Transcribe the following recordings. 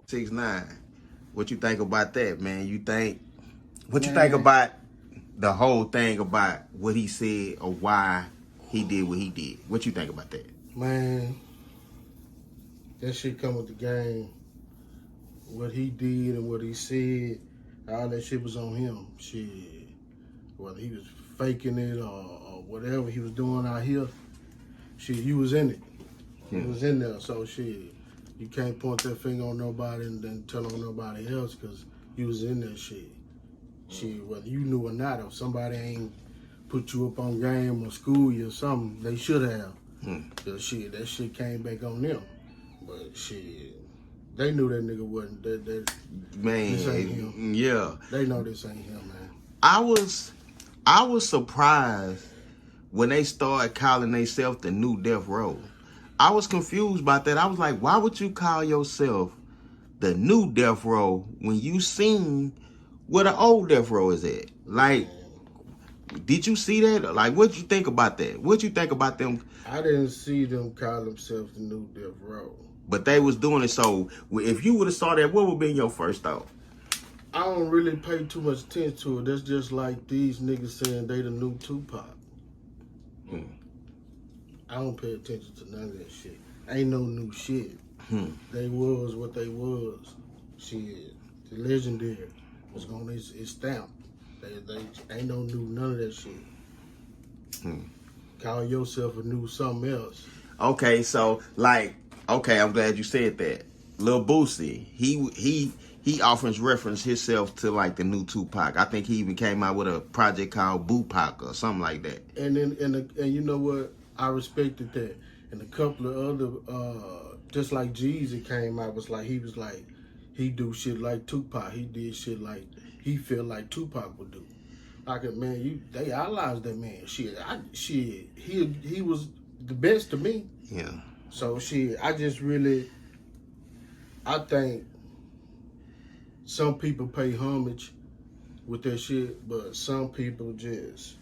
6ix9ine, what you think about that, man? You think about the whole thing about what he said or why he did what he did? What you think about that? Man, that shit come with the game. What he did and what he said, all that shit was on him. Shit, whether he was faking it or whatever he was doing out here, shit, you was in it. You was in there, so shit, you can't point that finger on nobody and then tell on nobody else because you was in that shit. Shit, whether you knew or not, if somebody ain't put you up on game or school you or something, they should have. Cause shit, that shit came back on them. But shit, they knew that nigga wasn't that Man, this ain't him. Yeah. They know this ain't him, man. I was surprised when they started calling themselves the new Death Row. I was confused about that. I was like, why would you call yourself the new Death Row when you seen where the old Death Row is at? Like, did you see that? Like, what you think about that? What you think about them? I didn't see them call themselves the new Death Row. But they was doing it, so if you would have saw that, what would be your first thought? I don't really pay too much attention to it. That's just like these niggas saying they the new Tupac. I don't pay attention to none of that shit. Ain't no new shit. They was what they was. Shit, the legendary was on his stamp. They ain't no new none of that shit. Call yourself a new something else. Okay, so like, okay, I'm glad you said that. Lil Boosie, he often referenced himself to like the new Tupac. I think he even came out with a project called Tupac or something like that. And then and you know what? I respected that. And a couple of other, just like Jeezy came out, he do shit like Tupac. He did shit like he felt like Tupac would do. Like, man, they idolized that man. He was the best to me. Yeah. So I think some people pay homage with that shit, but some people just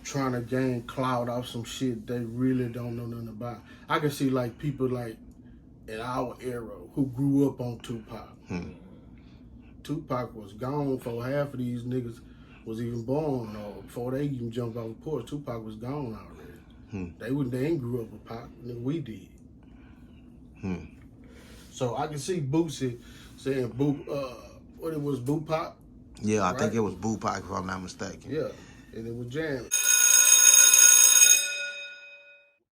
trying to gain clout off some shit they really don't know nothing about. I can see like people like in our era who grew up on Tupac. Tupac was gone before half of these niggas was even born, or before they even jumped off the porch. Tupac was gone already. They ain't grew up with Pac, we did. So I can see Boosie saying what it was, Tupac? Yeah, I think it was Tupac if I'm not mistaken. Yeah, and it was jamming.